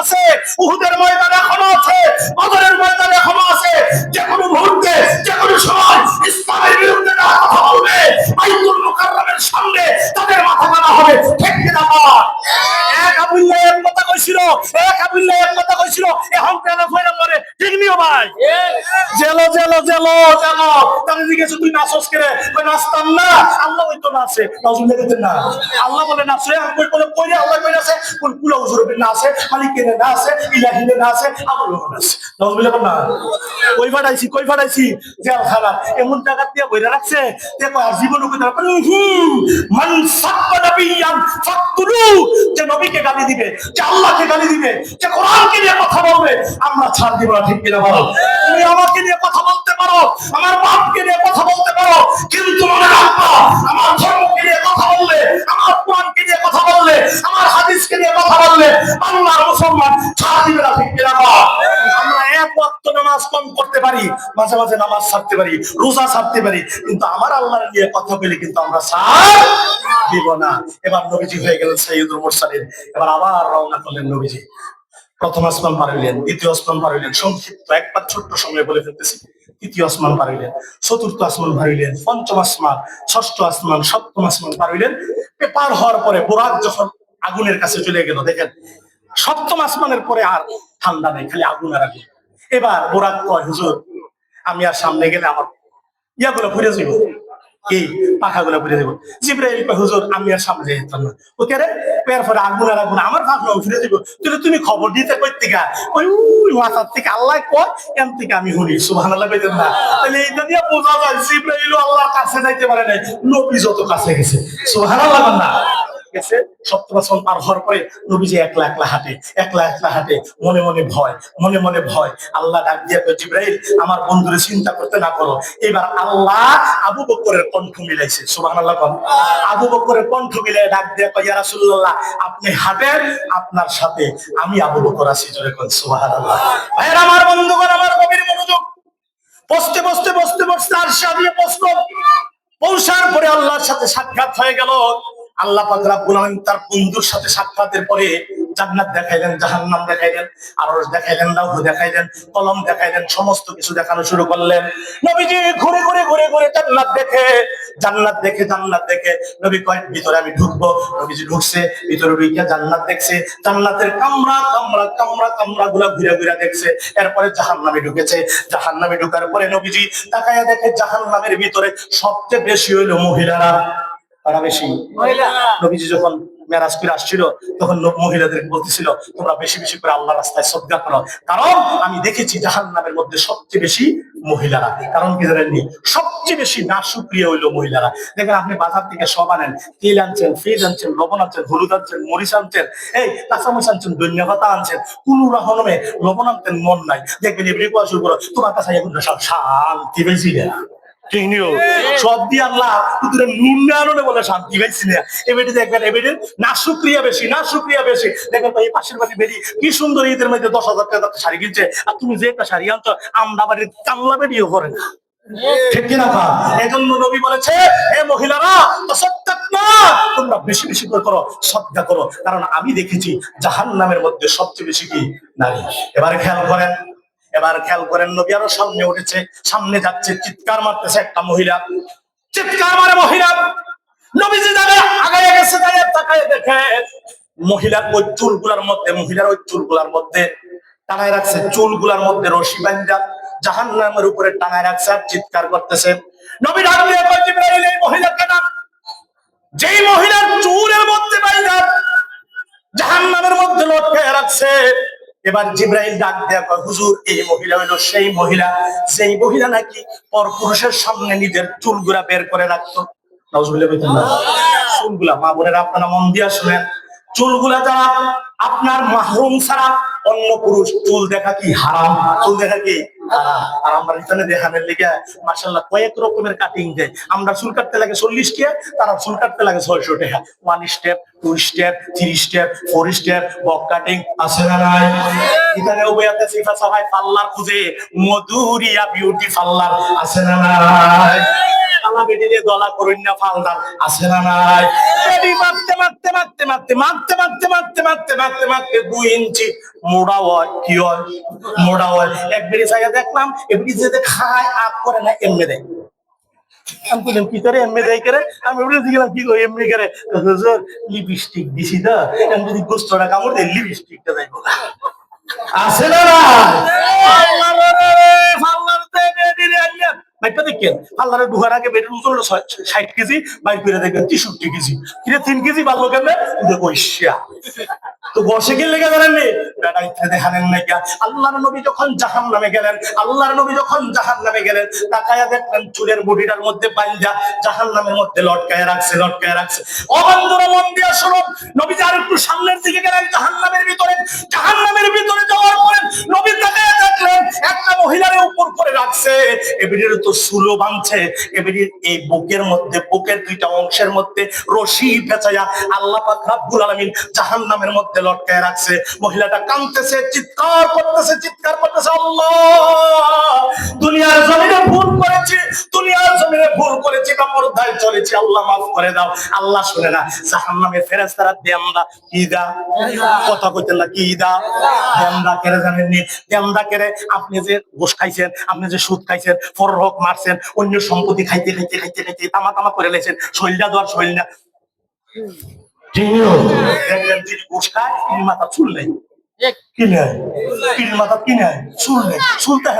আছে, উহুদের ময়দান এখনো আছে, বদরের ময়দান এখনো আছে। যে কোনো মুহূর্তে, যে কোনো সময় ইসলামের বিরুদ্ধে তারা কথা বলবে, বাইতুল মুকাররমের সামনে তাদের মাথা কাটা হবে। ঠিক কিনা বল? এক আবুল্লাহ এক কথা কইছিল, এক আবুল্লাহ এক কথা কইছিল, এখন কেন কইরা মরে? ঠিক নিও ভাই? Jello jello jello jello. তাহলে জিজ্ঞেস তুই নাচস করে? কই নাচতাম না, আল্লাহ ওই তো নাচে। নাউজুবিল্লাহ বলেন না, আল্লাহ বলে নাচে। আর কই বলে কইরে আল্লাহ কই নাচে? কোন কুলা হুজুরে নাচে, মালিক কেনে নাচে, ইলাহি নে নাচে, আল্লাহ নাচে। নাউজুবিল্লাহ বলেন না। কই ফাটাইছি, কই ফাটাইছি? জেলখানা এমন জায়গা দিয়ে বইরা রাখছে, দেখো আর জীবন কইতে মান সাব্বা নাবিয়ান ফাকতুলু। যে নবীকে গালি দিবে, যে আল্লাহকে গালি দিবে, যে কোরআনকে নিয়ে কথা বলবে, আমরা ছাড় দিব না। ঠিক কিনা বল? তুমি আমাকে নিয়ে কথা বলতে পারো, আমার বাপকে নিয়ে কথা বলতে পারো, কিন্তু মনে রাখবা আমার ধর্মকে নিয়ে কথা বললে, আমার কোরআনকে নিয়ে কথা বললে, আমার হাদিসকে নিয়ে কথা বললে আল্লাহর মুসলমান ছাড় দিবে না। ঠিক কিনা বল? আমরা এক ওয়াক্ত নামাজ কম করতে পারি, মাঝে মাঝে নামাজ ছাড়তে পারি, রোজা ছাড়তে পারি, কিন্তু আমার আল্লাহর নিয়ে কথা বলে কিন্তু আমরা ছাড় দিব না। এবার নবীজি হয়ে গেলেন সাইয়্যিদুল মুরসালিন। এবার আবার রওনা করলেন নবীজি। প্রথম আসমান পার হইলেন, দ্বিতীয় আসমান পার হইলেন, সংক্ষিপ্ত একবার ছোট্ট সময়ে বলে ফেলতেছি। তৃতীয় আসমান পার হইলেন, চতুর্থ আসমান পার হইলেন, পঞ্চম আসমান, ষষ্ঠ আসমান, সপ্তম আসমান পার হইলেন। পার হওয়ার পরে বোরাক যখন আগুনের কাছে চলে গেল, দেখেন সপ্তম আসমানের পরে আর ঠান্ডা নেই, খালি আগুন আর আগুন। এবার বোরাক কয়, হুজুর আমি আর সামনে গেলে আমার ইয়াগুলো ঘুরে যাইব, কি পাখাগুলো ঘুরে যাবো। জিবরাইল কয়, হুজুর আমি আর সামনে যাই যেতাম না। ওকে রে এরপরে আগুন আর আগুন আমার পাখা ঘুরে যাবো। তুমি খবর দিতে কই থেকে? ওই মাথার থেকে আল্লাহ কয়, এন থেকে আমি শুনি। সুবহানাল্লাহ কইতেন না? তাহলে এইটা দিয়ে বোঝা যায় জিবরাইল আল্লাহর কাছে যাইতে পারে নাই, নবী যত কাছে গেছে। সুবহানাল্লাহ না? গেছে। সপ্তম আসমান পার হওয়ার পরে নবীজি একলা একলা হাঁটে, একলা একলা হাঁটে, মনে মনে ভয়, মনে মনে ভয়। আল্লাহ ডাক দিয়ে কয়, জিবরাইল আমার বন্ধুরে চিন্তা করতে না করো। এবার আল্লাহ আবু বকরের কণ্ঠ মিলাইছে। সুবহানাল্লাহ কোন? আবু বকরের কণ্ঠ মিলাই ডাক দিয়ে কয়, ইয়া রাসূলুল্লাহ আপনি হাঁটেন, আপনার সাথে আমি আবু বকর আছি। জোরে কোন সুবহানাল্লাহ। ভাইরা আমার, বন্ধুগণ আমার, গভীর মনোযোগ। বসতে বসতে বসতে বসতে আরশা দিয়ে বসলো। পৌঁছার পরে আল্লাহর সাথে সাক্ষাৎ হয়ে গেল। আল্লাহ পাক রব্বুল আলামিন তার বন্ধুর সাথে সাক্ষাতের পরে জান্নাত দেখাইলেন, জাহান্নাম দেখাইলেন, আরশ দেখাইলেন, লাউহ দেখাইলেন, কলম দেখাইলেন, সমস্ত কিছু দেখানো শুরু করলেন। নবীজি ঘুরে ঘুরে ঘুরে ঘুরে জান্নাত দেখে, জান্নাত দেখে, জান্নাত দেখে নবী কয় ভিতরে আমি ঢুকবো। নবীজি ঢুকছে, ভিতরে ঢুকে জান্নাত দেখছে, জান্নাতের কামরা কামরা কামরা কামরা গুলা ঘুরে ঘুরে দেখছে। এরপরে জাহান্নামে ঢুকেছে, জাহান্নামে ঢোকার পরে নবীজি তাকায়া দেখে জাহান্নামের ভিতরে সবচেয়ে বেশি হইলো মহিলারা। তারা বেশি মহিলা। নবীজি যখন মেরাজ করে আসছিল তখন মহিলাদের বলতেছিল, তোমরা বেশি বেশি করে আল্লাহর রাস্তায় সদকা করো, কারণ আমি দেখেছি জাহান্নামের মধ্যে সবচেয়ে বেশি মহিলারা। কারণ কি জানেননি? সবচেয়ে বেশি নাশুকরিয়া হইলো মহিলারা। দেখেন আপনি বাজার থেকে সব আনেন, তেল আনছেন, ফেজ আনছেন, লবণ আনছেন, হলুদ আনছেন, মরিচ আনছেন, এই কাঁচামরিচ আনছেন, ধনিয়া পাতা আনছেন, কোন রকমে লবণ আনতেন মন নাই। দেখবেন এমনি কোয়া শুরু করো, তোমার কাছে এখন সব শান্তি পেয়েছি না। সব দিয়ে আল্লাহ নুন বলে শান্তি পাইছি না। এবারে দেখবেন এবারে নাশুকরিয়া বেশি, নাশুকরিয়া বেশি। দেখবেন এই পাশের বাড়ি বেরি কি সুন্দর ঈদের মধ্যে 10,000 টাকা শাড়ি কিনছে, আর তুমি যে একটা শাড়ি আনছো আমরা বাড়ির কামলা বেরিয়েও করে না। ঠিক কিনা? এজন্য নবী বলেছে, হে মহিলারা তাসাদদাক না, তোমরা বেশি বেশি করে করো, সদকা করো, কারণ আমি দেখেছি জাহান্নামের মধ্যে সবচেয়ে বেশি কি নারী। এবারে খেয়াল করেন, এবার খেয়াল করেন, নবী আরো সামনে উঠেছে, সামনে যাচ্ছে, চিৎকার মারতেছে একটা মহিলা, চিৎকার মারে মহিলা। নবীজি যাবে আগায় গেছে, দাঁড়িয়ে তাকায় দেখে মহিলার ওই চুলগুলার মধ্যে, মহিলার ওই চুলগুলার মধ্যে টাঙায় রাখছে, চুলগুলার মধ্যে রশি বাঁধা জাহান্নামের উপরে টাঙায় রাখছে, আর চিৎকার করতেছে। নবী ডাক দিয়ে কয়, জিবরাইল এই মহিলাকে ডাক। যেই মহিলার চুলের মধ্যে বাঁধা জাহান্নামের মধ্যে লটকায় রাখছে, এবার জিবরাইল ডাক দেয়া কয়, হুজুর এই মহিলা হইলো সেই মহিলা, যেই মহিলা নাকি পরপুরুষের সামনে নিজের চুলগুলা বের করে রাখতো। নাউজুবিল্লাহ বলতেন না? চুলগুলা, মা বোনেরা আপনারা মন দিয়া শুনেন, চুলগুলা যারা আপনার মাহরুম ছাড়া অন্য পুরুষ, চুল দেখা কি হারাম, চুল দেখা কি হারাম। আর আমরা এখানে দেখানোর লিগে মাশাআল্লাহ কয়েক রকমের কাটিং দেয়। আমরা চুল কাটতে লাগে 40 টাকা, তারা চুল কাটতে লাগে 600 টাকা। 1 স্টেপ, 2 স্টেপ, 3 স্টেপ, 4 স্টেপ বক কাটিং আছে না নাই? এখানে উভয়াতে সিফা সাফাই পার্লার খুঁজে, মধুরিয়া বিউটি পার্লার আছে না নাই? হালা বেটি দিয়ে দলা করুন না ফালদার আছে না নাই? বেটি মারতে মারতে মারতে মারতে মারতে মারতে মারতে মারতে মারতে মারতে 2 ইঞ্চি মোড়া হয়, কি হয়? মোড়া হয়। এক বেটি চাইয়া দেখলাম এমনি যেতে খায় আপ করে না এমনি দেয়। আমি বললাম কি করে এমনি দেয় করে? আমি উঠে গেলাম কি করে এমনি করে? হুজুর লিপস্টিক দিছি তো, আমি যদি গোস্তটা কামড় দেয় লিপস্টিকটা যাইব না। আছে না না? আল্লাহর মাইপা দেখেন আল্লাহরে ঢুকার আগে বেটের ওজন হলো 60 কেজি, বাইর করে দেখবেন 63 কেজি। কিরে 3 কেজি বাড়লো কেন? বৈশ্যা তো বসে গেলে লেগে জানেননি বেটা ইচ্ছা দেখানেন নাই কা। আল্লাহর নবী যখন জাহান্নামে গেলেন, আল্লাহর নবী যখন জাহান্নামে গেলেন, তাকায়া দেখলেন চুলের মুঠিটার মধ্যে পাঞ্জা জাহান্নামের মধ্যে লটকায় রাখছে, লটকায় রাখছে। ও বন্ধুরা মন দিয়ে শুনো, নবী আর একটু সামনের দিকে গেলেন জাহান্নামের ভিতরে, জাহান্নামের ভিতরে যাওয়ার পরে নবী তাকায়া দেখলেন একটা মহিলার উপর করে রাখছে, এবিডির তো সুলো বাঁধছে, এবিডির এই বুকের মধ্যে, বুকের 2টা অংশের মধ্যে রশি পেঁচায়া আল্লাহ পাক রব্বুল আলামিন জাহান্নামের মধ্যে লটকায় রাখছে। মহিলাটা কাঁদতেছে, চিৎকার করতেছে, চিৎকার করতেছে, আল্লাহ দুনিয়ার জমিনে ভুল করেছি, দুনিয়ার জমিনে ভুল করেছি, কাপড়দায় চলেছি, আল্লাহ মাফ করে দাও। আল্লাহ শুনে না, জাহান্নামের ফেরেশতারা দেমদা কি দা, কথা কইতেন না, কি দা দেমদা কেড়ে জানেননি? দেমদা কেড়ে আপনি যে ঘুষ খাইছেন, আপনি যে সুদ খাইছেন, ফরহক মারছেন, অন্য সম্পত্তি খাইতে খাইতে খাইতে খাইতে তামা তামা করে লেছেন, শৈলটা দেওয়ার শৈলটা দেখবেন যিনি ঘুষ খায় তিনি মাথা চুল নেই, কি নেয়? মাথা কি নেয়? চুল নেই, চুলতে